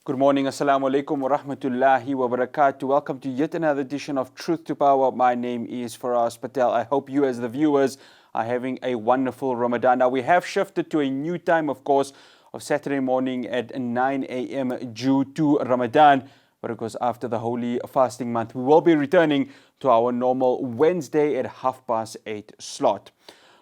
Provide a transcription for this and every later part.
Good morning, Assalamu alaikum wa rahmatullahi wa barakatuh. Welcome to yet another edition of Truth to Power. My name is Faraz Patel. I hope you, as the viewers, are having a wonderful Ramadan. Now, we have shifted to a new time, of course, of Saturday morning at 9 a.m. due to Ramadan. But of course, after the holy fasting month, we will be returning to our normal Wednesday at 8:30 slot.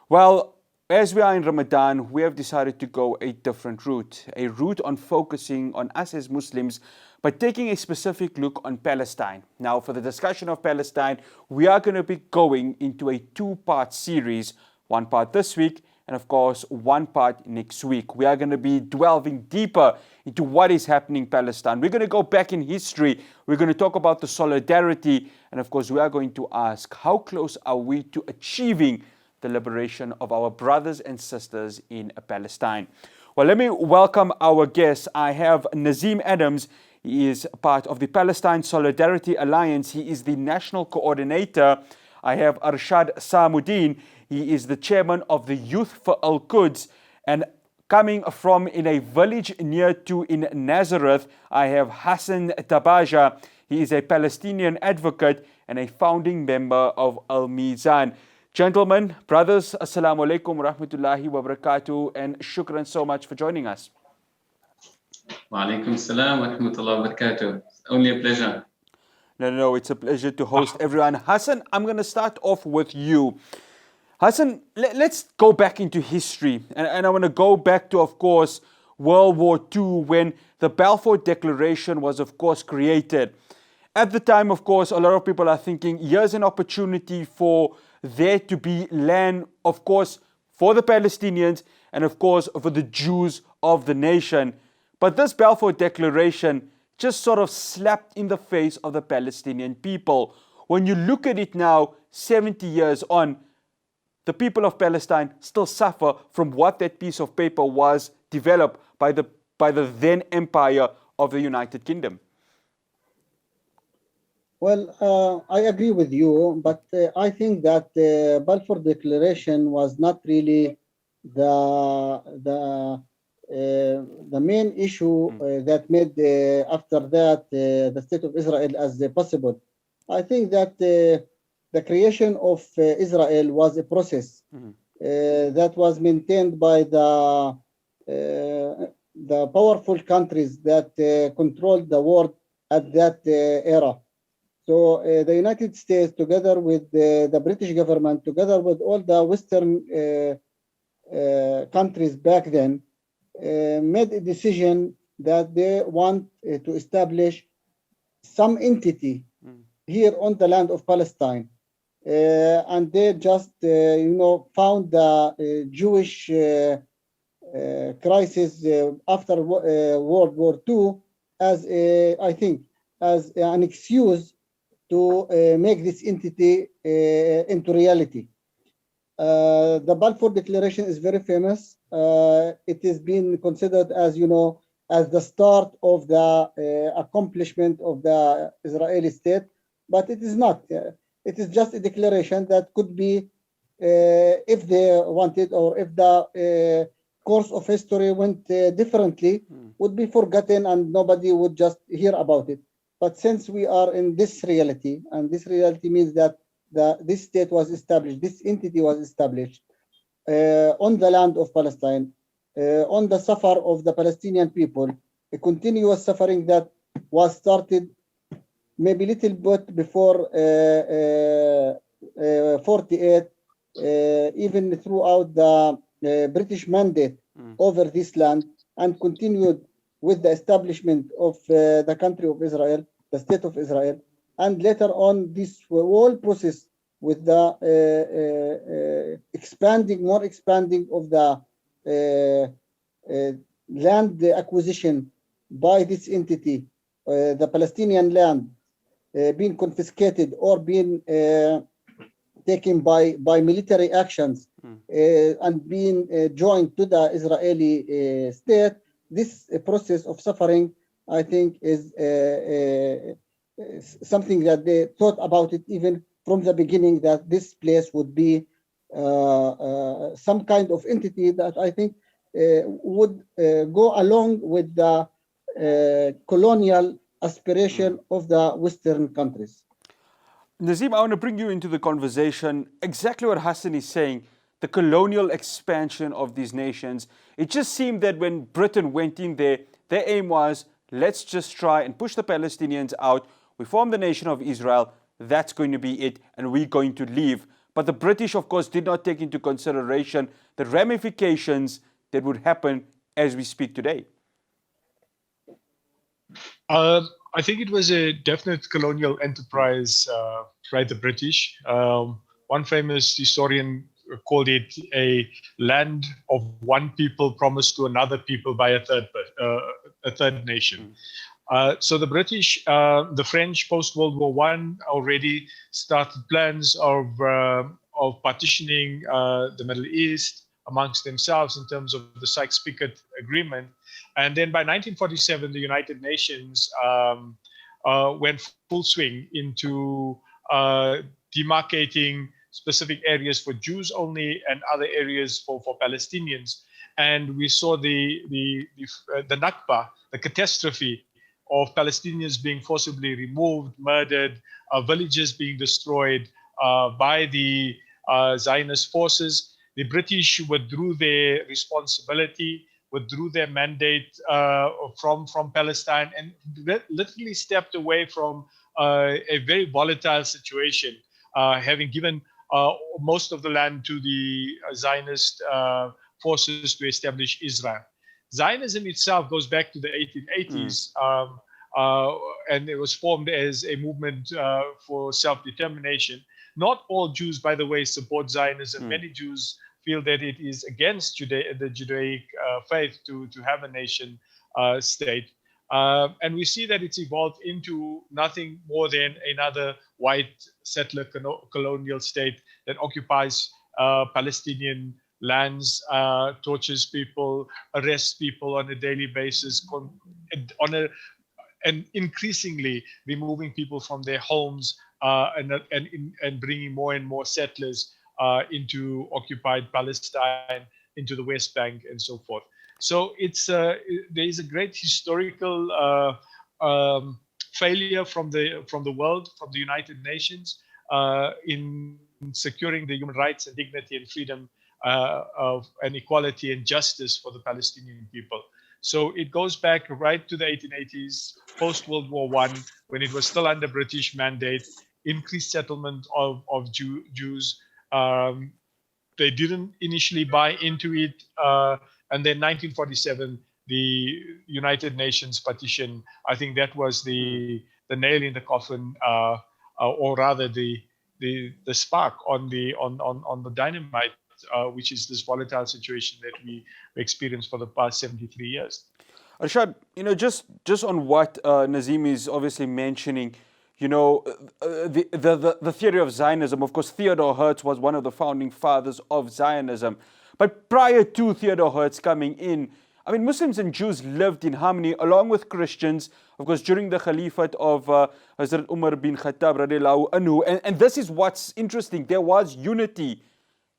Well, as we are in Ramadan, we have decided to go a different route, a route on focusing on us as Muslims, but taking a specific look on Palestine. Now, for the discussion of Palestine, we are going to be going into a two-part series, one part this week, and of course, one part next week. We are going to be delving deeper into what is happening in Palestine. We're going to go back in history. We're going to talk about the solidarity, and of course, we are going to ask, how close are we to achieving the liberation of our brothers and sisters in Palestine? Well, let me welcome our guests. I have Nazim Adams. He is part of the Palestine Solidarity Alliance. He is the national coordinator. I have Arshad Samuddin. He is the chairman of the Youth for Al-Quds. And coming from in a village near to in Nazareth, I have Hassan Tabaja. He is a Palestinian advocate and a founding member of Al-Mizan. Gentlemen, brothers, assalamu alaikum wa rahmatullahi wa barakatuh, and shukran so much for joining us. Wa alaikum salam wa rahmatullahi wa barakatuh. Only a pleasure. No, it's a pleasure to host everyone. Hassan, I'm going to start off with you. Hassan, let's go back into history. And I want to go back to, of course, World War II, when the Balfour Declaration was, of course, created. At the time, of course, a lot of people are thinking, here's an opportunity for there to be land, of course, for the Palestinians and, of course, for the Jews of the nation. But this Balfour Declaration just sort of slapped in the face of the Palestinian people. When you look at it now, 70 years on, the people of Palestine still suffer from what that piece of paper was developed by the then empire of the United Kingdom. Well, I agree with you, but I think that the Balfour Declaration was not really the main issue that made after that the state of Israel as possible. I think that the creation of Israel was a process that was maintained by the powerful countries that controlled the world at that era. So the United States, together with the British government, together with all the Western countries back then, made a decision that they want to establish some entity here on the land of Palestine. And they just, found the Jewish crisis after World War II as, I think, as an excuse to make this entity into reality. The Balfour Declaration is very famous. It has been considered as, as the start of the accomplishment of the Israeli state, but it is not. It is just a declaration that could be, if they wanted, or if the course of history went differently, would be forgotten and nobody would just hear about it. But since we are in this reality, and this reality means that this state was established, this entity was established on the land of Palestine, on the suffer of the Palestinian people, a continuous suffering that was started maybe a little bit before 48, even throughout the British mandate over this land, and continued with the establishment of the country of Israel, the state of Israel, and later on this whole process with the more expanding of the land acquisition by this entity, the Palestinian land being confiscated or being taken by military actions and being joined to the Israeli state. This process of suffering, I think, is something that they thought about it even from the beginning, that this place would be some kind of entity that I think would go along with the colonial aspiration of the Western countries. Nazim, I want to bring you into the conversation. Exactly what Hassan is saying, the colonial expansion of these nations. It just seemed that when Britain went in there, their aim was, let's just try and push the Palestinians out. We form the nation of Israel. That's going to be it, and we're going to leave. But the British, of course, did not take into consideration the ramifications that would happen as we speak today. I think it was a definite colonial enterprise by the British. One famous historian called it a land of one people promised to another people by a third nation. So the British, the French post-World War I already started plans of partitioning the Middle East amongst themselves in terms of the Sykes-Picot Agreement. And then by 1947, the United Nations went full swing into demarcating specific areas for Jews only and other areas for Palestinians. And we saw the Nakba, the catastrophe of Palestinians being forcibly removed, murdered, villages being destroyed by the Zionist forces. The British withdrew their responsibility, withdrew their mandate from Palestine, and literally stepped away from a very volatile situation, having given most of the land to the Zionist forces to establish Israel. Zionism itself goes back to the 1880s, and it was formed as a movement for self-determination. Not all Jews, by the way, support Zionism. Many Jews feel that it is against the Judaic faith to have a nation state. And we see that it's evolved into nothing more than another white settler colonial state that occupies Palestinian lands, tortures people, arrests people on a daily basis, and increasingly removing people from their homes and bringing more and more settlers into occupied Palestine, into the West Bank, and so forth. So there is a great historical failure from the world, from the United Nations, in securing the human rights and dignity and freedom and equality and justice for the Palestinian people. So it goes back right to the 1880s, post-World War I, when it was still under British mandate, increased settlement of Jews. They didn't initially buy into it. And then 1947, the United Nations partition, I think that was the nail in the coffin, or rather the spark on the dynamite, which is this volatile situation that we experienced for the past 73 years. Arshad, just on what Nazim is obviously mentioning, the theory of Zionism. Of course, Theodore Herz was one of the founding fathers of Zionism. But prior to Theodore Herz coming in, I mean, Muslims and Jews lived in harmony along with Christians, of course, during the Caliphate of Hazrat Umar bin Khattab radiallahu anhu. And this is what's interesting. There was unity.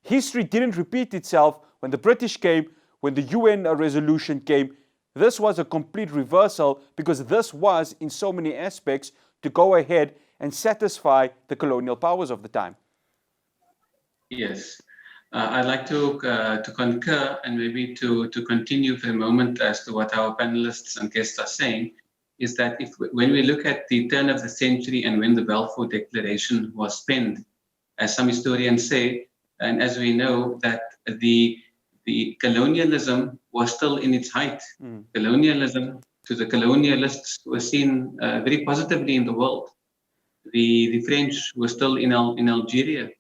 History didn't repeat itself when the British came, when the UN resolution came. This was a complete reversal because this was, in so many aspects, to go ahead and satisfy the colonial powers of the time. Yes. I'd like to concur and maybe to continue for a moment as to what our panelists and guests are saying, is that when we look at the turn of the century and when the Balfour Declaration was penned, as some historians say, and as we know, that the colonialism was still in its height. Colonialism to the colonialists was seen very positively in the world. The French were still in Algeria.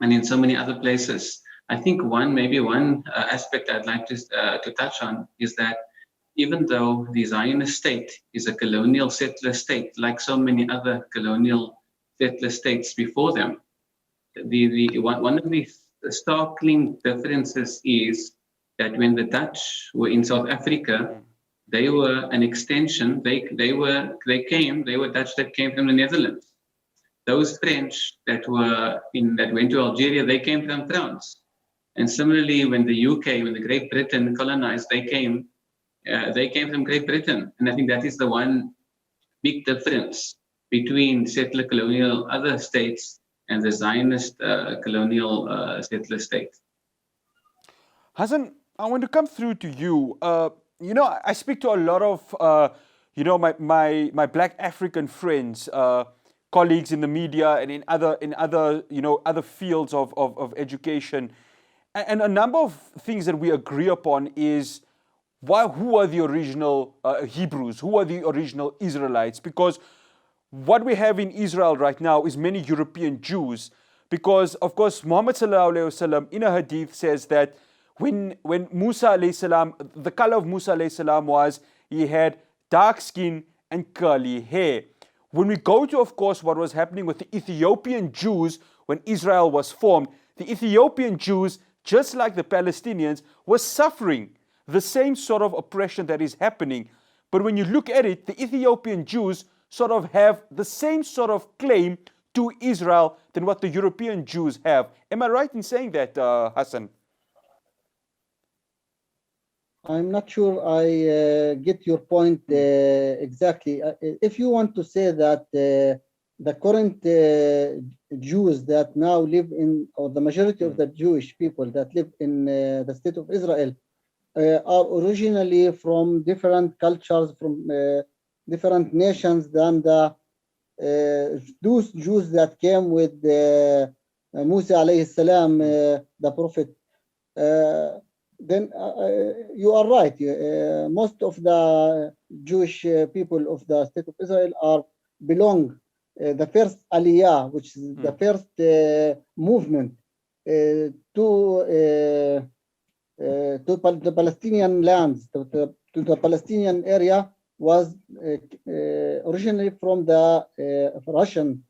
And in so many other places. I think one aspect I'd like to touch on is that even though the Zionist state is a colonial settler state, like so many other colonial settler states before them, one of the startling differences is that when the Dutch were in South Africa, they were an extension. They were Dutch that came from the Netherlands. Those French that went to Algeria, they came from France. And similarly, when the Great Britain colonized, they came they came from Great Britain. And I think that is the one big difference between settler colonial other states and the Zionist colonial settler state. Hassan, I want to come through to you. You know, I speak to a lot of, you know, my Black African friends, colleagues in the media and in other you know, other fields of education, and a number of things that we agree upon is who are the original Hebrews, who are the original Israelites? Because what we have in Israel right now is many European Jews, because of course Muhammad sallallahu alaihi wasallam in a hadith says that when Musa alayhi salam, the color of Musa alayhi salam was he had dark skin and curly hair. When we go to, of course, what was happening with the Ethiopian Jews when Israel was formed, the Ethiopian Jews, just like the Palestinians, were suffering the same sort of oppression that is happening. But when you look at it, the Ethiopian Jews sort of have the same sort of claim to Israel than what the European Jews have. Am I right in saying that, Hassan? I'm not sure I get your point exactly. If you want to say that the current Jews that now live in, or the majority of the Jewish people that live in the state of Israel are originally from different cultures, from different nations than those Jews that came with Musa alayhi salam, the prophet, then you are right. Most of the Jewish people of the state of Israel belong the first aliyah, which is the first movement to the Palestinian lands, to the Palestinian area, was originally from the Russian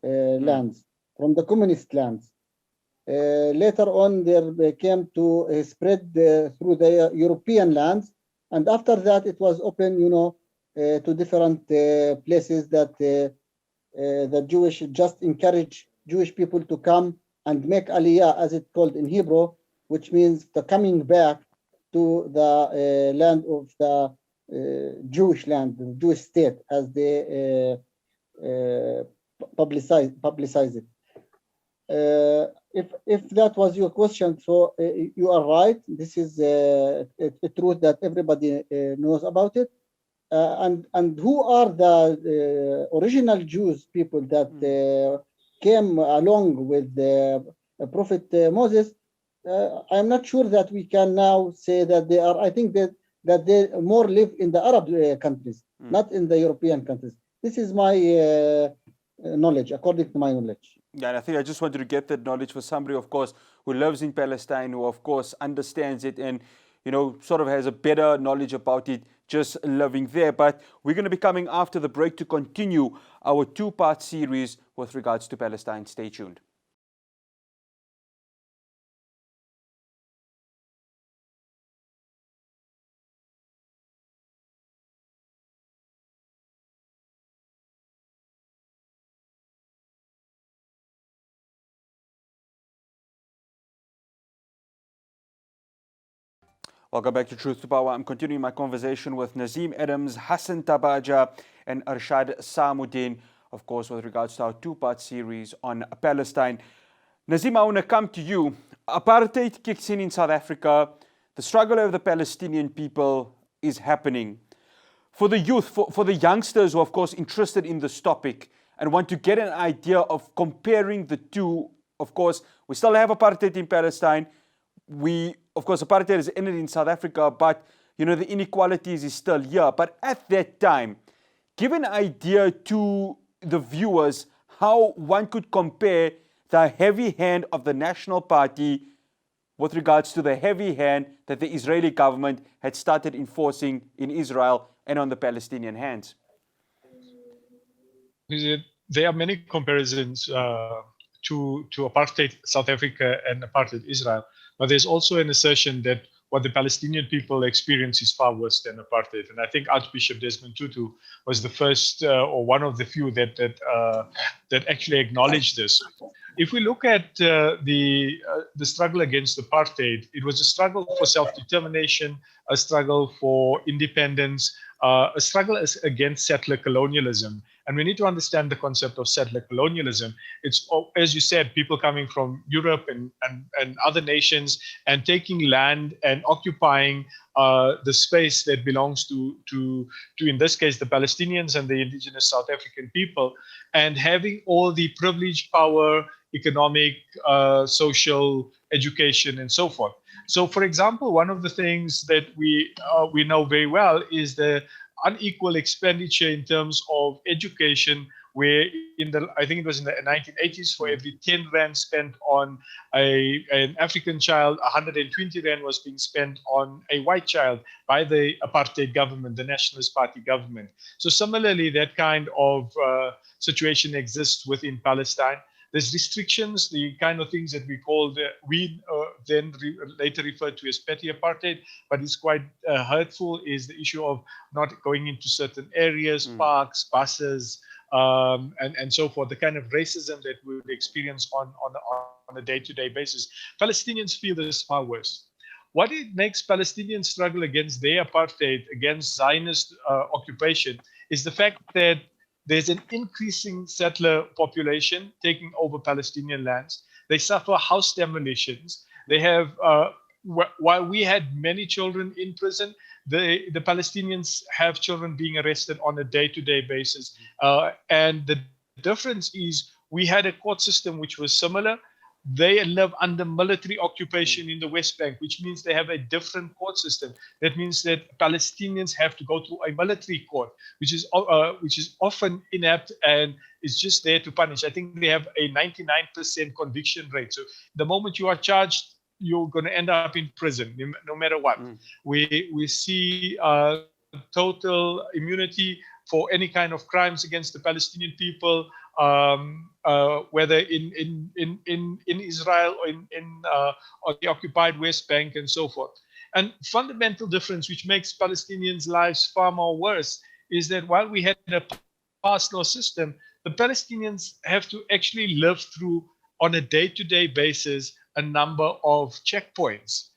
lands, from the communist lands. Later on, they came to spread through the European lands, and after that, it was open, you know, to different places that the Jewish just encourage Jewish people to come and make aliyah, as it's called in Hebrew, which means the coming back to the land of the Jewish land, the Jewish state, as they publicize it. If that was your question, so you are right. This is a truth that everybody knows about it. And who are the original Jews people that came along with the Prophet Moses? I'm not sure that we can now say that they are. I think that they more live in the Arab countries, not in the European countries. This is my knowledge, according to my knowledge. Yeah, and I think I just wanted to get that knowledge for somebody, of course, who lives in Palestine, who, of course, understands it and, you know, sort of has a better knowledge about it just living there. But we're going to be coming after the break to continue our two-part series with regards to Palestine. Stay tuned. Welcome back to Truth to Power. I'm continuing my conversation with Nazim Adams, Hassan Tabaja, and Arshad Samuddin, of course, with regards to our two-part series on Palestine. Nazim, I want to come to you. Apartheid kicks in South Africa. The struggle of the Palestinian people is happening. For the youth, for the youngsters who are, of course, interested in this topic and want to get an idea of comparing the two, of course, we still have apartheid in Palestine. Of course, apartheid has ended in South Africa, but, you know, the inequalities is still here. But at that time, give an idea to the viewers how one could compare the heavy hand of the National Party with regards to the heavy hand that the Israeli government had started enforcing in Israel and on the Palestinian hands. There are many comparisons to apartheid South Africa and apartheid Israel. But there's also an assertion that what the Palestinian people experience is far worse than apartheid. And I think Archbishop Desmond Tutu was the first or one of the few that actually acknowledged this. If we look at the struggle against apartheid, it was a struggle for self-determination, a struggle for independence, a struggle against settler colonialism. And we need to understand the concept of settler colonialism. It's, as you said, people coming from Europe and other nations and taking land and occupying the space that belongs to, in this case, the Palestinians and the indigenous South African people, and having all the privilege, power, economic, social, education, and so forth. So, for example, one of the things that we know very well is the unequal expenditure in terms of education, where I think it was in the 1980s, for every 10 rand spent on an African child, 120 rand was being spent on a white child by the apartheid government, the Nationalist Party government. So similarly, that kind of situation exists within Palestine. There's restrictions, the kind of things that we call, later referred to as petty apartheid, but it's quite hurtful, is the issue of not going into certain areas, parks, buses, and so forth, the kind of racism that we would experience on a day-to-day basis. Palestinians feel this far worse. What it makes Palestinians struggle against their apartheid, against Zionist occupation, is the fact that there's an increasing settler population taking over Palestinian lands. They suffer house demolitions. They have, while we had many children in prison, the Palestinians have children being arrested on a day-to-day basis. And the difference is we had a court system which was similar. They live under military occupation in the West Bank, which means they have a different court system. That means that Palestinians have to go through a military court, which is often inept and is just there to punish. I think they have a 99% conviction rate. So the moment you are charged, you're going to end up in prison, no matter what. We see total immunity for any kind of crimes against the Palestinian people, whether in Israel or on the occupied West Bank and so forth. And fundamental difference, which makes Palestinians' lives far more worse, is that while we had a pass law system, the Palestinians have to actually live through, on a day-to-day basis, a number of checkpoints.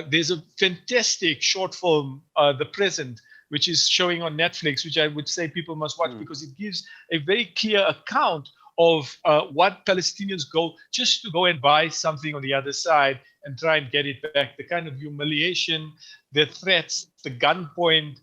There's a fantastic short film, The Present, which is showing on Netflix, which I would say people must watch because it gives a very clear account of what Palestinians go just to go and buy something on the other side and try and get it back. The kind of humiliation, the threats, the gunpoint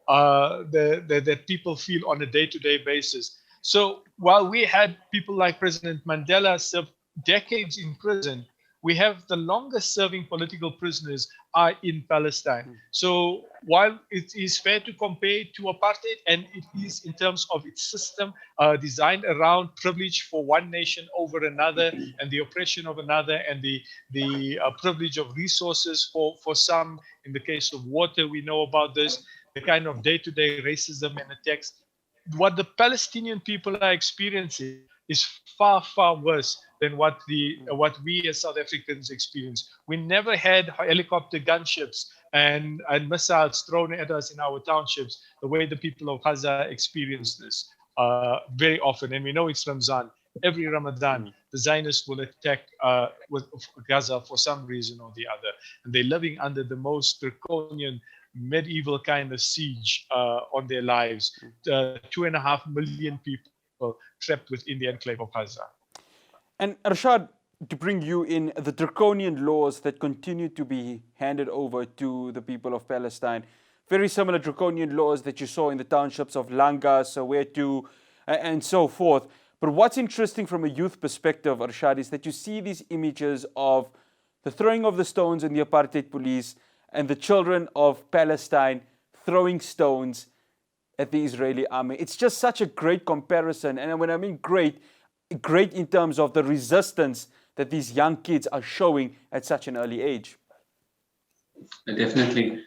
that people feel on a day-to-day basis. So while we had people like President Mandela serve decades in prison, we have the longest serving political prisoners are in Palestine. So while it is fair to compare it to apartheid, and it is in terms of its system designed around privilege for one nation over another and the oppression of another and the privilege of resources for some, in the case of water, we know about this, the kind of day-to-day racism and attacks. What the Palestinian people are experiencing is far, far worse than what we as South Africans experience. We never had helicopter gunships and missiles thrown at us in our townships the way the people of Gaza experience this very often. And we know it's Ramzan. Every Ramadan, the Zionists will attack with Gaza for some reason or the other. And they're living under the most draconian medieval kind of siege on their lives. 2.5 million people trapped within the enclave of Gaza. And Rashad, to bring you in, the draconian laws that continue to be handed over to the people of Palestine, very similar draconian laws that you saw in the townships of Langa, Soweto, and so forth. But what's interesting from a youth perspective, Rashad, is that you see these images of the throwing of the stones in the apartheid police and the children of Palestine throwing stones at the Israeli army. It's just such a great comparison. And when I mean great in terms of the resistance that these young kids are showing at such an early age. Definitely.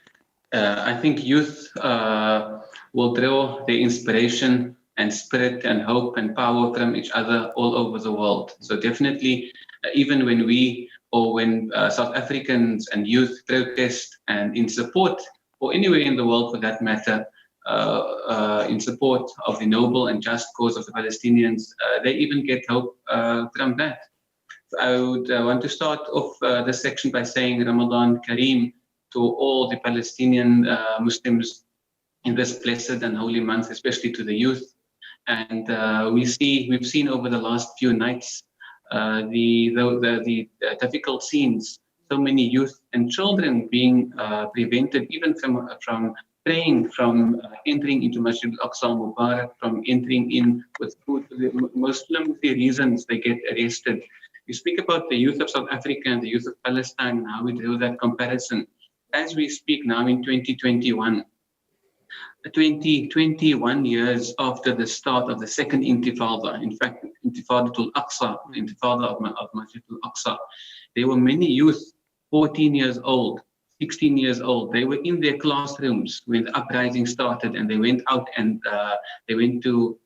I think youth will draw their inspiration and spirit and hope and power from each other all over the world. So definitely, even when when South Africans and youth protest and in support, or anywhere in the world for that matter, in support of the noble and just cause of the Palestinians, they even get hope from that. I would want to start off this section by saying Ramadan Kareem to all the Palestinian Muslims in this blessed and holy month, especially to the youth. And we've seen over the last few nights the difficult scenes. So many youth and children being prevented even from praying, from entering into Masjid al-Aqsa Mubarak, from entering in with food. Muslim reasons they get arrested. We speak about the youth of South Africa and the youth of Palestine and how we do that comparison. As we speak now in 2021, 21 years after the start of the second Intifada, in fact, Intifada al-Aqsa, Intifada of Masjid al-Aqsa, there were many youth, 14 years old, 16 years old. They were in their classrooms when the uprising started, and they went out and they went to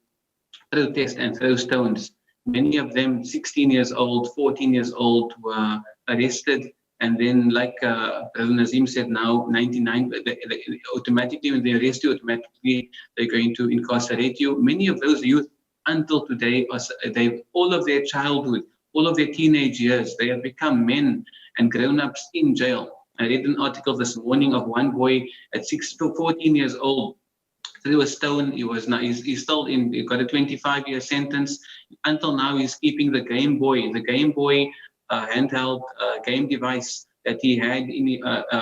protest and throw stones. Many of them, 16 years old, 14 years old, were arrested. And then, like President Nazim said, now 99, automatically when they arrest you, automatically they're going to incarcerate you. Many of those youth, until today, all of their childhood, all of their teenage years, they have become men and grown-ups in jail. I read an article this morning of one boy at 14 years old, threw a stone. He's still in. He got a 25-year sentence. Until now, he's keeping the Game Boy handheld game device that he had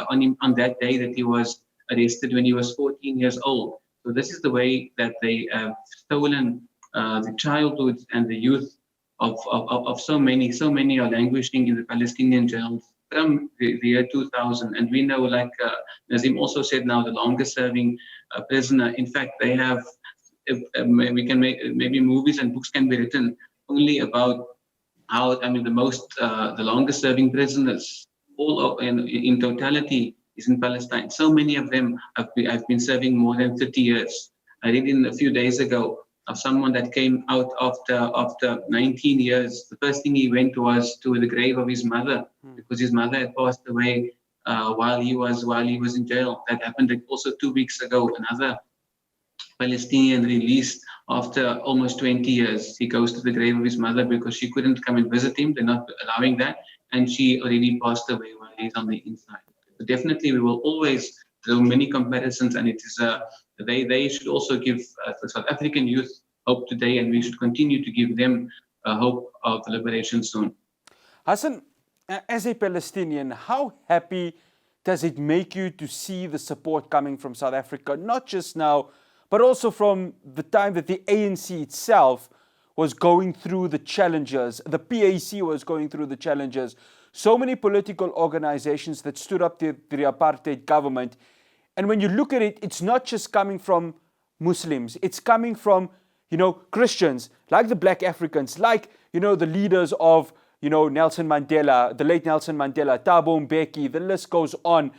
on him on that day that he was arrested when he was 14 years old. So this is the way that they have stolen the childhood and the youth of so many. So many are languishing in the Palestinian jails from the year 2000. And we know, like Nazim also said, now the longest serving prisoner. In fact, they have, maybe movies and books can be written only about how, the longest serving prisoners, in totality, is in Palestine. So many of them have been serving more than 30 years. I read in a few days ago of someone that came out after 19 years. The first thing he went was to the grave of his mother, because his mother had passed away while he was in jail. That happened also 2 weeks ago. Another Palestinian released after almost 20 years. He goes to the grave of his mother because she couldn't come and visit him. They're not allowing that. And she already passed away while he's on the inside. So definitely we will always do many comparisons, and it is they should also give the South African youth hope today, and we should continue to give them hope of liberation soon. Hassan, as a Palestinian, how happy does it make you to see the support coming from South Africa, not just now, but also from the time that the ANC itself was going through the challenges, the PAC was going through the challenges, so many political organizations that stood up to the apartheid government. And when you look at it, it's not just coming from Muslims, it's coming from, Christians, like the Black Africans, like, the leaders of, Nelson Mandela, the late Nelson Mandela, Thabo Mbeki, the list goes on.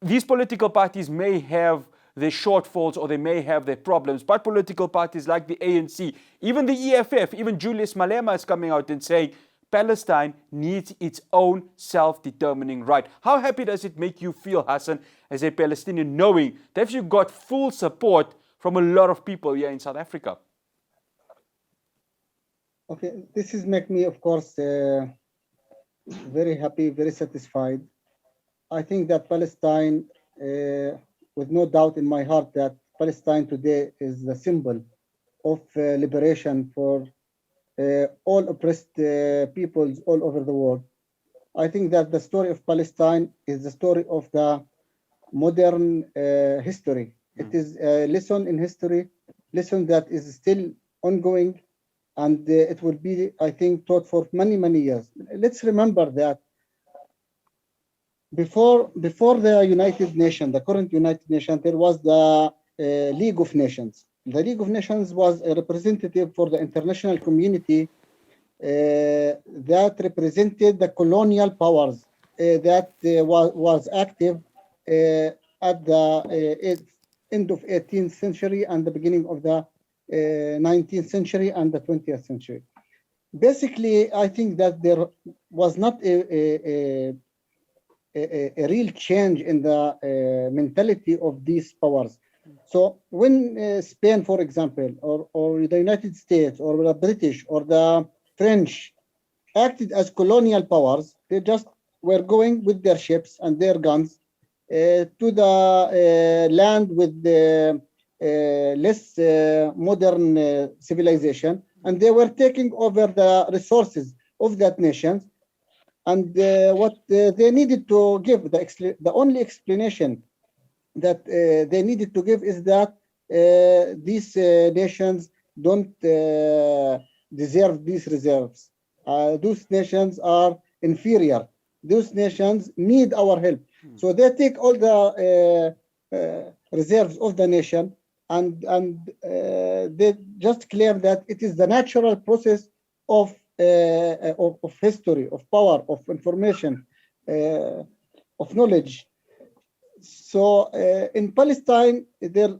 These political parties may have their shortfalls or they may have their problems, but political parties like the ANC, even the EFF, even Julius Malema is coming out and saying Palestine needs its own self-determining right. How happy does it make you feel, Hassan, as a Palestinian, knowing that you've got full support from a lot of people here in South Africa? Okay, this is make me, of course, very happy, very satisfied. I think that Palestine, with no doubt in my heart, that Palestine today is the symbol of liberation for all oppressed peoples all over the world. I think that the story of Palestine is the story of the modern history. It is a lesson in history, lesson that is still ongoing, and it will be, I think, taught for many, many years. Let's remember that before the United Nations, the current United Nations, there was the League of Nations. The League of Nations was a representative for the international community that represented the colonial powers that was active at the end of 18th century and the beginning of the 19th century and the 20th century. Basically, I think that there was not a real change in the mentality of these powers. So when Spain, for example, or the United States, or the British, or the French acted as colonial powers. They just were going with their ships and their guns to the land with the less modern civilization, and they were taking over the resources of that nation. And what they needed to give, the only explanation that they needed to give is that these nations don't deserve these reserves. Those nations are inferior. Those nations need our help. So they take all the reserves of the nation, and they just claim that it is the natural process of history, of power, of information, of knowledge. So in Palestine, there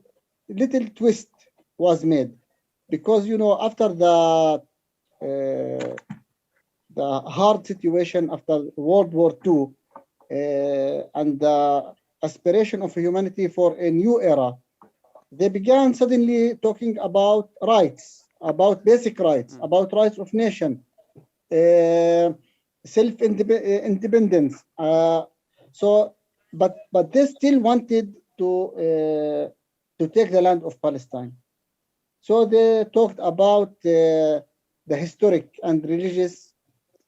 little twist was made, because after the hard situation after World War II and the aspiration of humanity for a new era, they began suddenly talking about rights, about basic rights, about rights of nation, self-independence. But they still wanted to take the land of Palestine. So they talked about the historic and religious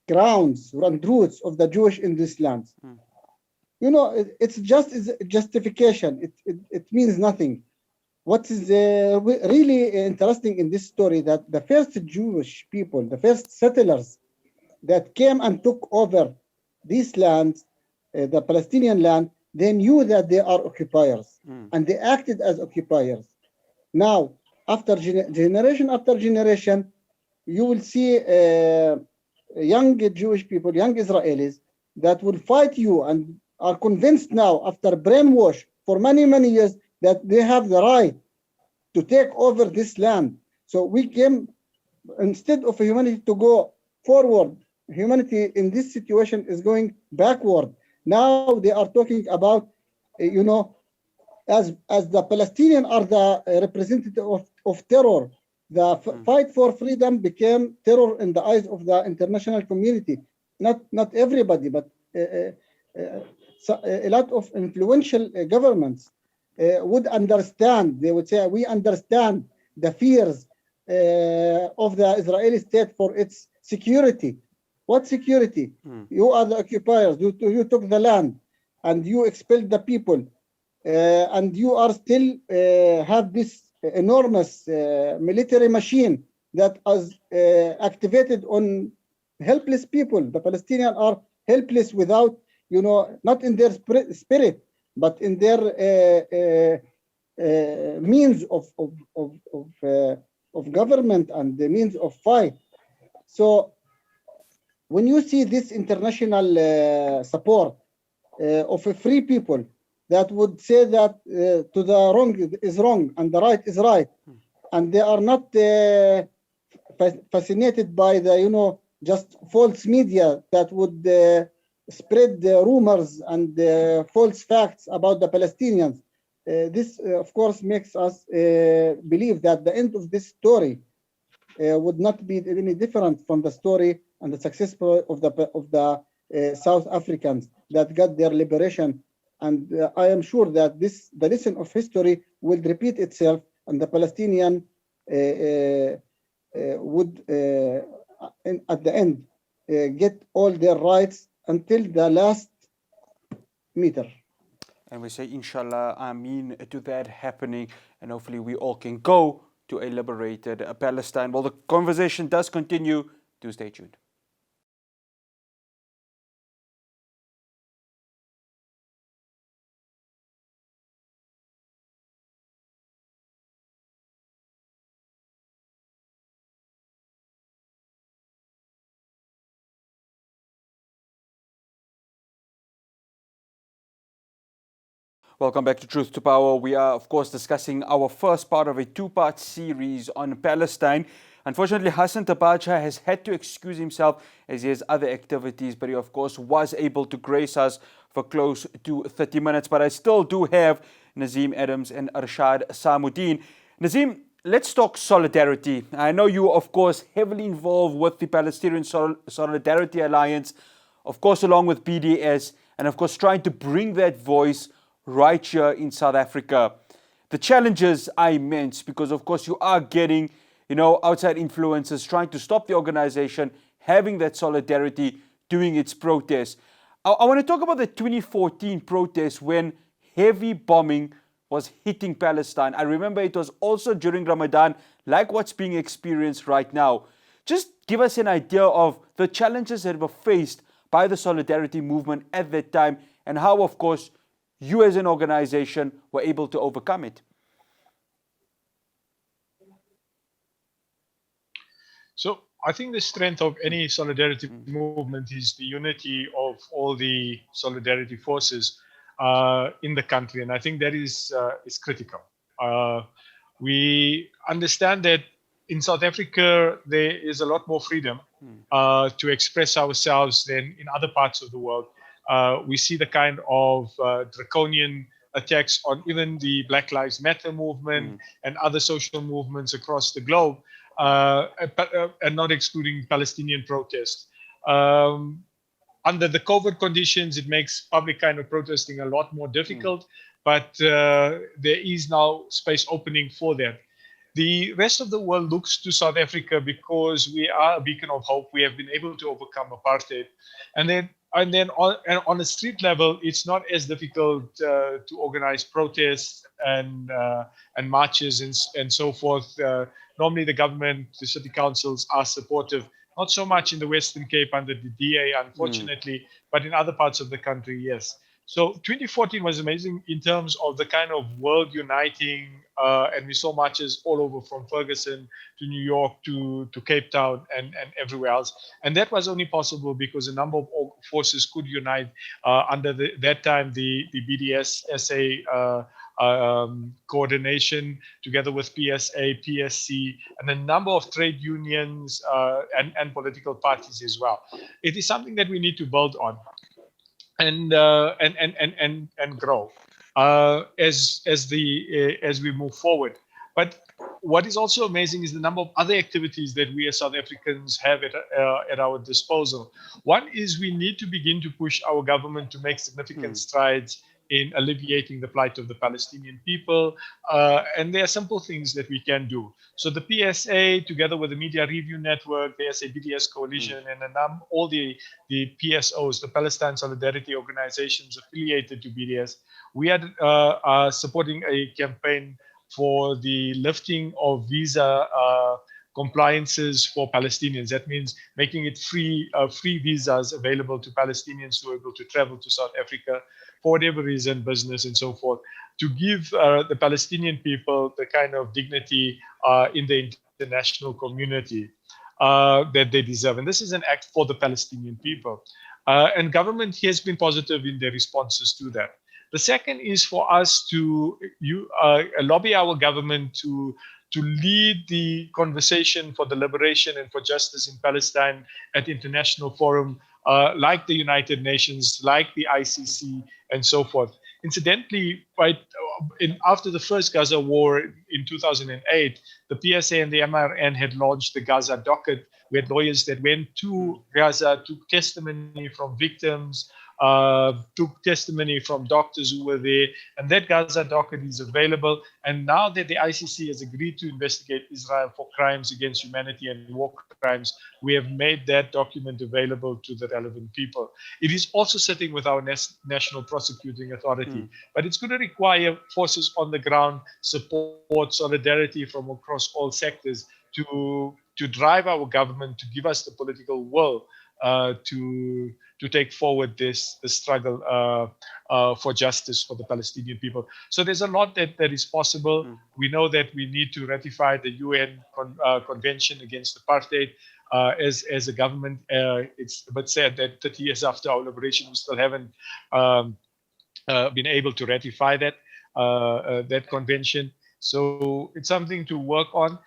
grounds and roots of the Jewish in this land. It's just justification. It means nothing. What is really interesting in this story, that the first Jewish people, the first settlers that came and took over these lands, the Palestinian land, they knew that they are occupiers, and they acted as occupiers. Now, after generation after generation, you will see young Jewish people, young Israelis, that will fight you and are convinced now, after brainwash for many, many years, that they have the right to take over this land. So we came, instead of humanity to go forward, humanity in this situation is going backward. Now they are talking about, as the Palestinians are the representative of terror, the fight for freedom became terror in the eyes of the international community. Not everybody, but a lot of influential governments would understand. They would say, we understand the fears of the Israeli state for its security. What security? You are the occupiers. You took the land and you expelled the people, and you are still have this enormous military machine that is activated on helpless people. The Palestinians are helpless without, not in their spirit, but in their means of government and the means of fight. So when you see this international support of a free people that would say that to the wrong is wrong and the right is right, and they are not fascinated by the just false media that would spread the rumors and false facts about the Palestinians. This of course makes us believe that the end of this story would not be any different from the story and the success of the South Africans that got their liberation. And I am sure that the lesson of history will repeat itself, and the Palestinian would, at the end, get all their rights until the last meter. And we say, inshallah, ameen, to that happening, and hopefully we all can go to a liberated Palestine. Well, the conversation does continue. Do stay tuned. Welcome back to Truth to Power. We are, of course, discussing our first part of a two-part series on Palestine. Unfortunately, Hassan Tabacha has had to excuse himself as he has other activities, but he, of course, was able to grace us for close to 30 minutes. But I still do have Nazim Adams and Arshad Samuddin. Nazim, let's talk solidarity. I know you, of course, heavily involved with the Palestinian Solidarity Alliance, of course, along with BDS, and of course, trying to bring that voice right here in South Africa. The challenges are immense because, of course, you are getting, outside influences trying to stop the organization, having that solidarity, doing its protests. I want to talk about the 2014 protests when heavy bombing was hitting Palestine. I remember it was also during Ramadan, like what's being experienced right now. Just give us an idea of the challenges that were faced by the solidarity movement at that time and how, of course, you as an organization were able to overcome it. So I think the strength of any solidarity movement is the unity of all the solidarity forces in the country, and I think that is critical. We understand that in South Africa there is a lot more freedom to express ourselves than in other parts of the world. We see the kind of draconian attacks on even the Black Lives Matter movement and other social movements across the globe. And not excluding Palestinian protests. Under the COVID conditions, it makes public kind of protesting a lot more difficult, but there is now space opening for that. The rest of the world looks to South Africa because we are a beacon of hope. We have been able to overcome apartheid. And then on a street level, it's not as difficult to organize protests and marches and so forth. Normally, the government, the city councils are supportive, not so much in the Western Cape under the DA, unfortunately, but in other parts of the country, yes. So 2014 was amazing in terms of the kind of world uniting, and we saw marches all over from Ferguson to New York to Cape Town and everywhere else. And that was only possible because a number of forces could unite under that time, the BDS SA coordination together with PSA, PSC, and a number of trade unions and political parties as well. It is something that we need to build on and grow as we move forward. But what is also amazing is the number of other activities that we as South Africans have at our disposal. One is we need to begin to push our government to make significant strides in alleviating the plight of the Palestinian people. And there are simple things that we can do. So the PSA, together with the Media Review Network, the SABDS Coalition, and all the PSOs, the Palestine Solidarity Organizations affiliated to BDS, we are supporting a campaign for the lifting of visa compliances for Palestinians. That means making it free visas available to Palestinians who are able to travel to South Africa for whatever reason, business and so forth, to give the Palestinian people the kind of dignity in the international community that they deserve. And this is an act for the Palestinian people. And government has been positive in their responses to that. The second is for us to lobby our government to lead the conversation for the liberation and for justice in Palestine at international forum like the United Nations, like the ICC, and so forth. Incidentally, after the first Gaza war in 2008, the PSA and the MRN had launched the Gaza docket, where lawyers that went to Gaza took testimony from victims, took testimony from doctors who were there, and that Gaza docket is available. And now that the ICC has agreed to investigate Israel for crimes against humanity and war crimes, we have made that document available to the relevant people. It is also sitting with our National Prosecuting Authority, but it's going to require forces on the ground, support, solidarity from across all sectors to drive our government, to give us the political will to take forward this struggle for justice for the Palestinian people. So there's a lot that is possible. We know that we need to ratify the UN Convention Against Apartheid as a government. It's a bit sad that 30 years after our liberation, we still haven't been able to ratify that convention. So it's something to work on.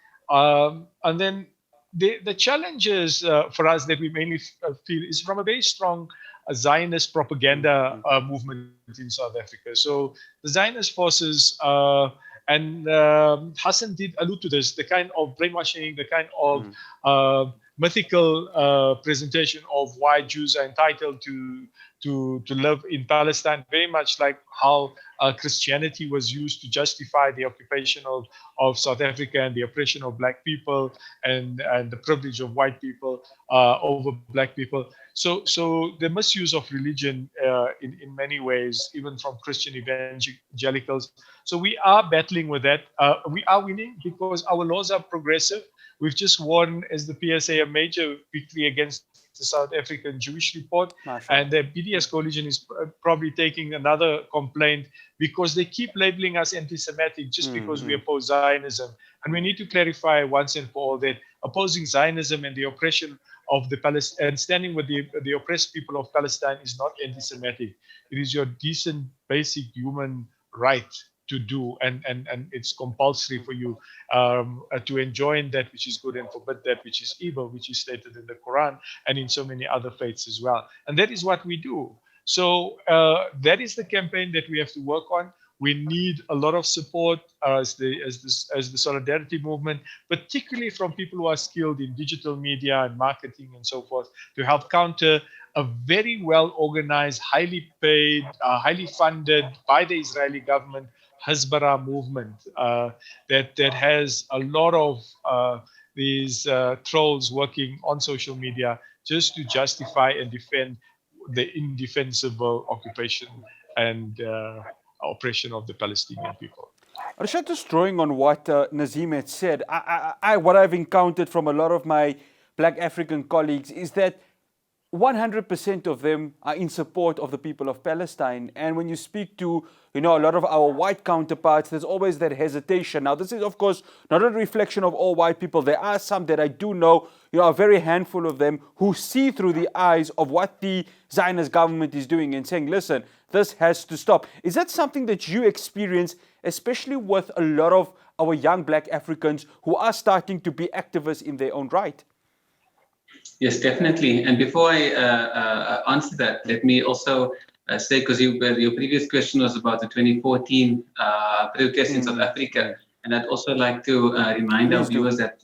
And then the challenges for us that we mainly feel is from a very strong Zionist propaganda movement in South Africa. So the Zionist forces And Hassan did allude to this, the kind of brainwashing, the kind of mythical presentation of why Jews are entitled to live in Palestine, very much like how Christianity was used to justify the occupation of South Africa and the oppression of black people and the privilege of white people over black people. So the misuse of religion in many ways, even from Christian evangelicals. So we are battling with that. We are winning because our laws are progressive. We've just won, as the PSA, a major victory against the South African Jewish report. And the BDS coalition is probably taking another complaint because they keep labeling us anti-Semitic just because we oppose Zionism. And we need to clarify once and for all that opposing Zionism and the oppression of the Palestine and standing with the oppressed people of Palestine is not anti-Semitic. It is your decent, basic human right to do, and it's compulsory for you to enjoin that which is good and forbid that which is evil, which is stated in the Quran and in so many other faiths as well. And that is what we do. So that is the campaign that we have to work on. We need a lot of support as the solidarity movement, particularly from people who are skilled in digital media and marketing and so forth, to help counter a very well organized, highly paid, highly funded by the Israeli government Hezbollah movement that has a lot of these trolls working on social media just to justify and defend the indefensible occupation and oppression of the Palestinian people. Rashad, just drawing on what Nazim had said, what I've encountered from a lot of my Black African colleagues is that 100% of them are in support of the people of Palestine. And when you speak to, a lot of our white counterparts, there's always that hesitation. Now, this is, of course, not a reflection of all white people. There are some that I do know, a very handful of them who see through the eyes of what the Zionist government is doing and saying, listen, this has to stop. Is that something that you experience, especially with a lot of our young Black Africans who are starting to be activists in their own right? Yes, definitely. And before I answer that, let me also say, because your previous question was about the 2014 protest in South Africa, and I'd also like to remind our viewers that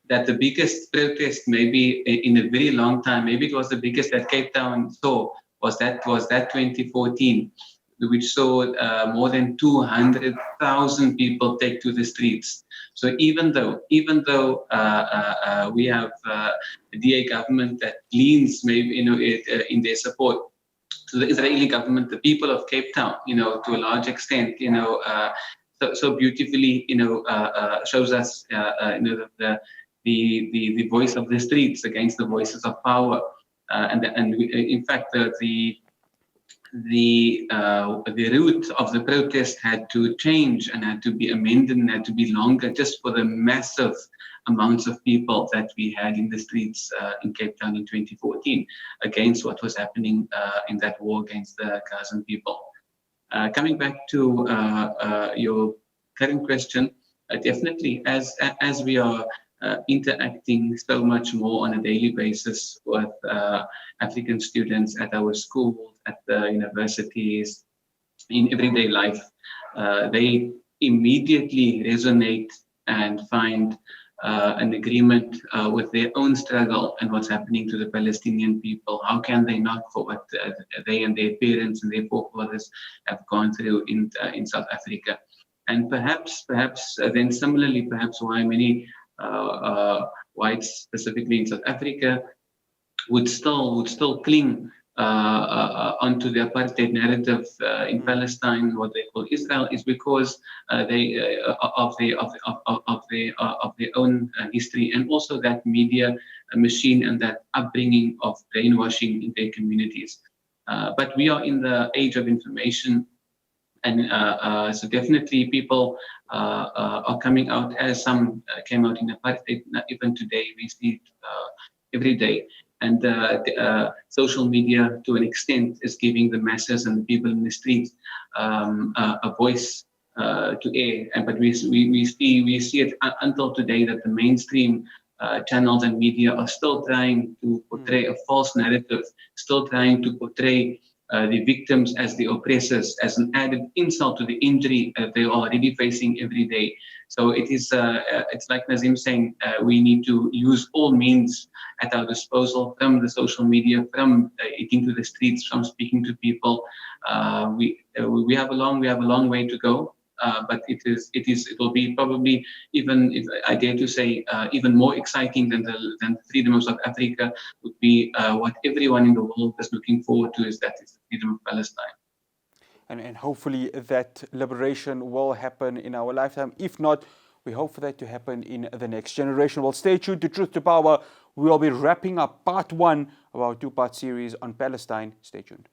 the biggest protest, maybe in a very long time, maybe it was the biggest that Cape Town saw, was that 2014, which saw more than 200,000 people take to the streets. So even though we have a DA government that leans maybe in their support to the Israeli government, the people of Cape Town, to a large extent, so beautifully, shows us, the voice of the streets against the voices of power, in fact, the route of the protest had to change and had to be amended and had to be longer just for the massive amounts of people that we had in the streets in Cape Town in 2014 against what was happening in that war against the Gazan people. Coming back to your current question, definitely as we are interacting so much more on a daily basis with African students at our schools, at the universities, in everyday life, they immediately resonate and find an agreement with their own struggle and what's happening to the Palestinian people. How can they not, for what they and their parents and their forefathers have gone through in South Africa? And perhaps then similarly, perhaps why many whites, specifically in South Africa, would still cling onto the apartheid narrative in Palestine, what they call Israel, is because they of their own history, and also that media machine and that upbringing of brainwashing in their communities. But we are in the age of information. And so definitely people are coming out, as some came out in apartheid. Even today, we see it every day. And social media, to an extent, is giving the masses and the people in the streets a voice to air. But we see it until today that the mainstream channels and media are still trying to portray a false narrative, still trying to portray the victims as the oppressors, as an added insult to the injury they are already facing every day. So it's like Nazim saying, we need to use all means at our disposal, from the social media, from eating to the streets, from speaking to people. We have a long way to go. But it will be probably, even if I dare to say, even more exciting than the freedom of South Africa would be what everyone in the world is looking forward to, is the freedom of Palestine. And hopefully that liberation will happen in our lifetime. If not, we hope for that to happen in the next generation. Well, stay tuned to Truth to Power. We will be wrapping up part 1 of our 2-part series on Palestine. Stay tuned.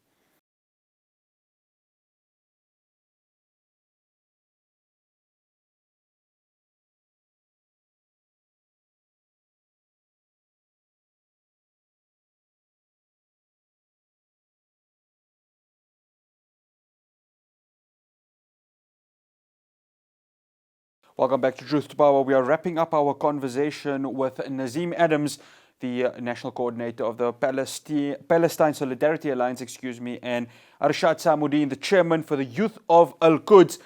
Welcome back to Truth to Power. We are wrapping up our conversation with Nazim Adams, the National Coordinator of the Palestine Solidarity Alliance, and Arshad Samudin, the Chairman for the Youth of Al-Quds.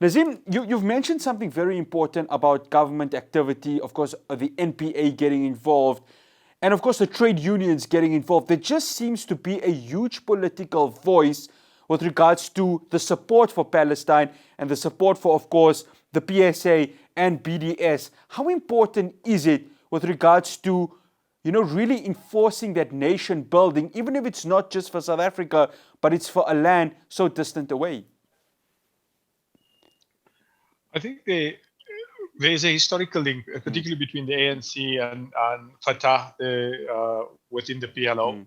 Nazim, you've mentioned something very important about government activity, of course, the NPA getting involved, and of course the trade unions getting involved. There just seems to be a huge political voice with regards to the support for Palestine and the support for, of course, the PSA and BDS. How important is it with regards to, really enforcing that nation building, even if it's not just for South Africa, but it's for a land so distant away? I think there is a historical link, particularly between the ANC and Fatah within the PLO.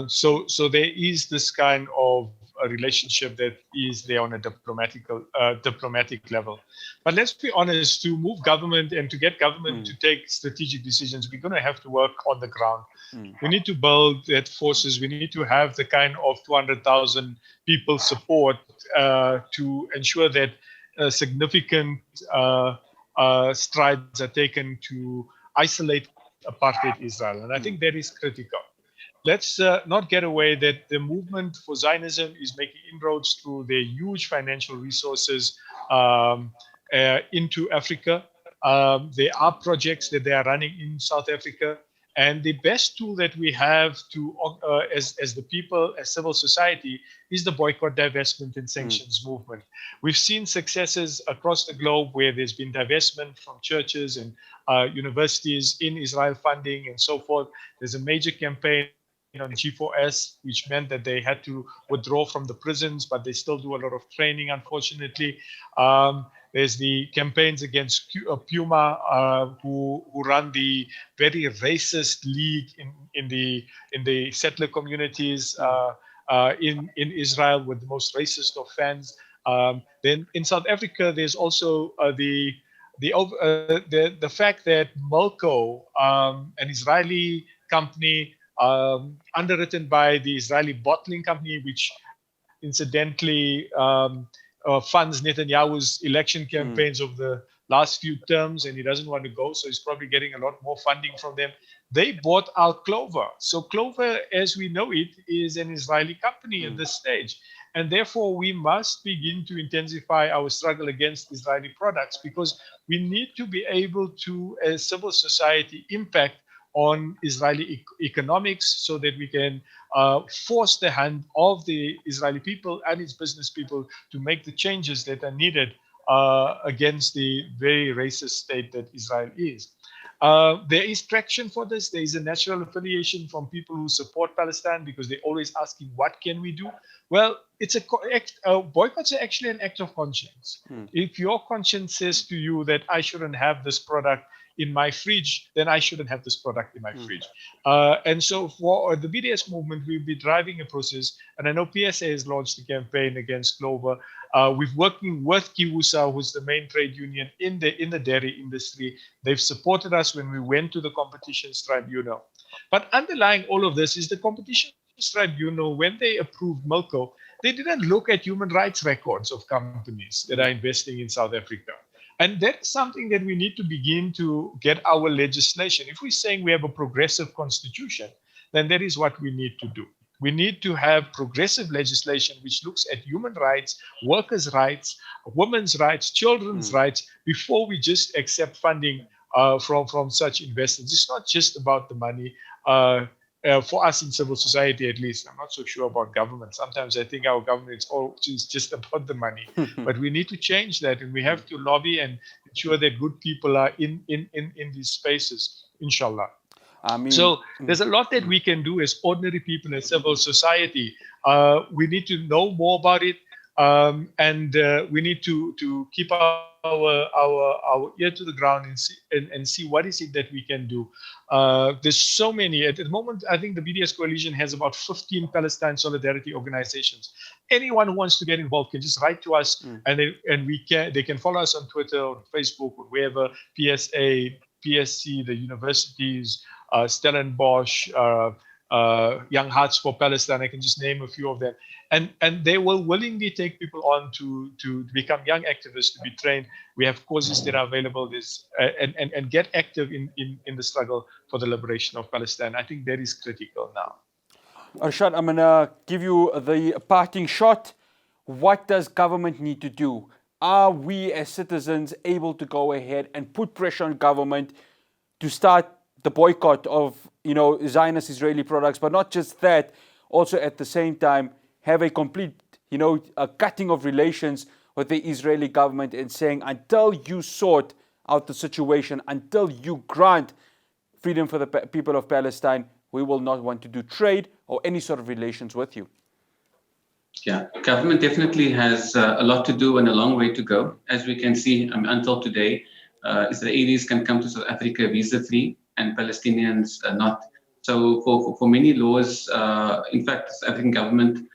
So there is this kind of a relationship that is there on a diplomatic level. But let's be honest, to move government and to get government to take strategic decisions, we're going to have to work on the ground. We need to build that forces. We need to have the kind of 200,000 people support to ensure that significant strides are taken to isolate apartheid Israel. And I think that is critical. Let's not get away that the movement for Zionism is making inroads through their huge financial resources into Africa. There are projects that they are running in South Africa. And the best tool that we have to, as the people, as civil society, is the boycott, divestment, and sanctions movement. We've seen successes across the globe where there's been divestment from churches and universities in Israel funding and so forth. There's a major campaign on G4S, which meant that they had to withdraw from the prisons, but they still do a lot of training, unfortunately. There's the campaigns against Puma, who run the very racist league in the settler communities in Israel, with the most racist of fans. Then in South Africa, there's also the fact that Milko, an Israeli company underwritten by the Israeli bottling company, which incidentally funds Netanyahu's election campaigns of the last few terms, and he doesn't want to go, so he's probably getting a lot more funding from them. They bought out Clover. So Clover, as we know it, is an Israeli company at this stage. And therefore, we must begin to intensify our struggle against Israeli products, because we need to be able to, as civil society, impact on Israeli economics so that we can force the hand of the Israeli people and its business people to make the changes that are needed against the very racist state that Israel is. There is traction for this. There is a natural affiliation from people who support Palestine, because they're always asking, what can we do? Well, it's boycotts are actually an act of conscience. If your conscience says to you that I shouldn't have this product in my fridge, then I shouldn't have this product in my fridge. And so for the BDS movement, we'll be driving a process. And I know PSA has launched a campaign against Clover. We're working with Kiwusa, who's the main trade union in the dairy industry. They've supported us when we went to the competitions tribunal. But underlying all of this is the competitions tribunal. When they approved Milko, they didn't look at human rights records of companies that are investing in South Africa. And that's something that we need to begin to get our legislation. If we're saying we have a progressive constitution, then that is what we need to do. We need to have progressive legislation which looks at human rights, workers' rights, women's rights, children's rights, before we just accept funding from such investors. It's not just about the money. For us in civil society, at least, I'm not so sure about government. Sometimes I think our government is just about the money. But we need to change that, and we have to lobby and ensure that good people are in these spaces, inshallah. I mean, So there's a lot that we can do as ordinary people in civil society. We need to know more about it, and we need to keep our ear to the ground and see what is it that we can do. There's so many at the moment. I think the BDS coalition has about 15 Palestine solidarity organizations. Anyone who wants to get involved can just write to us, and they can follow us on Twitter or Facebook or wherever. PSA, PSC, the universities, Stellenbosch, Young Hearts for Palestine. I can just name a few of them, and they will willingly take people on to become young activists, to be trained. We have courses that are available. And get active in the struggle for the liberation of Palestine. I think that is critical now. Arshad, I'm gonna give you the parting shot. What does government need to do? Are we as citizens able to go ahead and put pressure on government to start the boycott of, Zionist Israeli products, but not just that, also at the same time have a complete, a cutting of relations with the Israeli government and saying, until you sort out the situation, until you grant freedom for the people of Palestine, we will not want to do trade or any sort of relations with you. Yeah, government definitely has a lot to do and a long way to go. As we can see, until today, Israelis can come to South Africa visa-free and Palestinians not. So for many laws, in fact, the South African government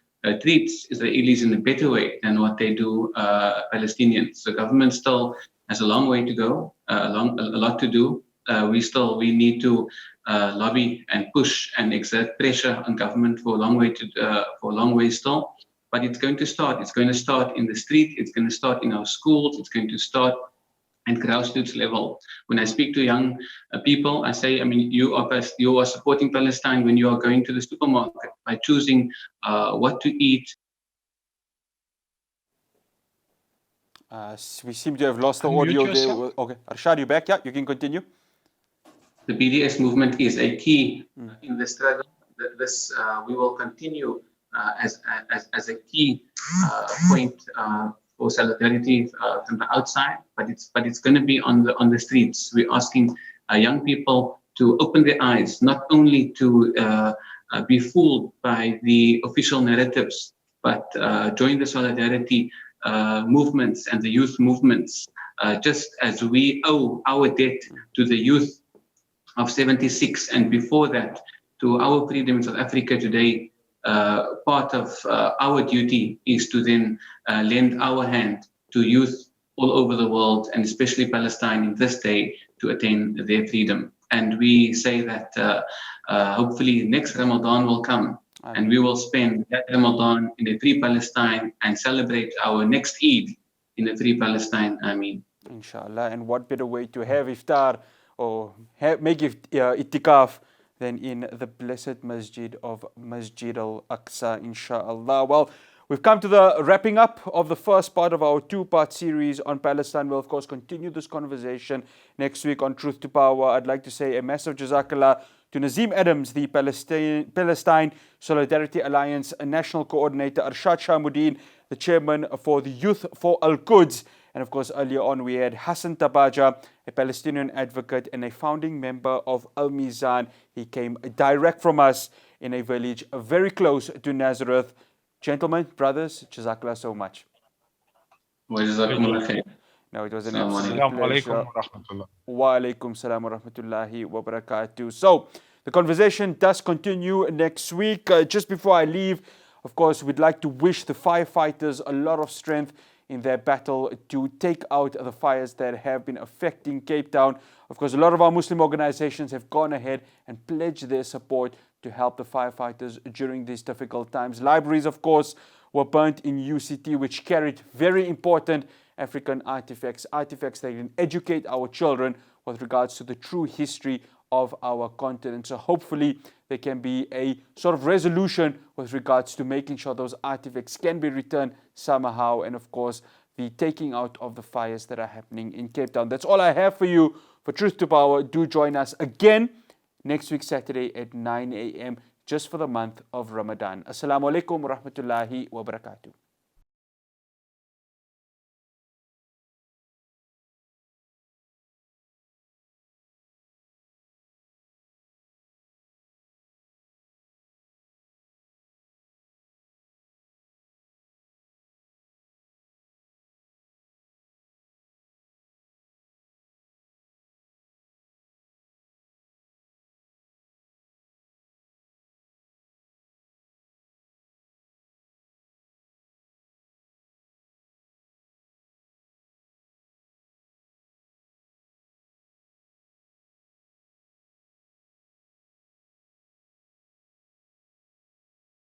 treats Israelis in a better way than what they do Palestinians. So government still has a long way to go, a lot to do. We need to lobby and push and exert pressure on government for a long way still. But it's going to start. It's going to start in the street. It's going to start in our schools. It's going to start at grassroots level. When I speak to young people, I say, you are supporting Palestine when you are going to the supermarket by choosing what to eat. We seem to have lost the audio there. Okay, Arshad, you back? Yeah, you can continue. The BDS movement is a key in the struggle. This we will continue as a key point for solidarity from the outside, but it's going to be on the streets. We're asking young people to open their eyes, not only to be fooled by the official narratives, but join the solidarity movements and the youth movements, just as we owe our debt to the youth of 76 and before that to our freedom in South Africa today. Part of our duty is to then lend our hand to youth all over the world, and especially Palestine in this day, to attain their freedom. And we say that hopefully next Ramadan will come, and we will spend that Ramadan in a free Palestine and celebrate our next Eid in a free Palestine. Ameen. Inshallah. And what better way to have iftar or make itikaf than in the blessed masjid of Masjid al-Aqsa, inshallah. Well, we've come to the wrapping up of the first part of our two-part series on Palestine. We'll, of course, continue this conversation next week on Truth to Power. I'd like to say a massive jazakallah to Nazim Adams, the Palestine Solidarity Alliance National Coordinator, Arshad Shamuddin, the Chairman for the Youth for Al-Quds. And of course, earlier on, we had Hassan Tabaja, a Palestinian advocate and a founding member of Al-Mizan. He came direct from us in a village very close to Nazareth. Gentlemen, brothers, jazakallah so much. Wa jazakumullah khair. No, it was an Assalamu absolute pleasure. Wa alaikum salam wa rahmatullahi wa barakatuh. So, the conversation does continue next week. Just before I leave, of course, we'd like to wish the firefighters a lot of strength in their battle to take out the fires that have been affecting Cape Town. Of course, a lot of our Muslim organizations have gone ahead and pledged their support to help the firefighters during these difficult times. Libraries, of course, were burnt in UCT, which carried very important African artifacts that can educate our children with regards to the true history of our continent. So hopefully there can be a sort of resolution with regards to making sure those artifacts can be returned somehow, and of course the taking out of the fires that are happening in Cape Town. That's all I have for you for Truth to Power. Do join us again next week Saturday at 9 a.m. just for the month of Ramadan. Assalamu alaikum wa rahmatullahi wa barakatuh.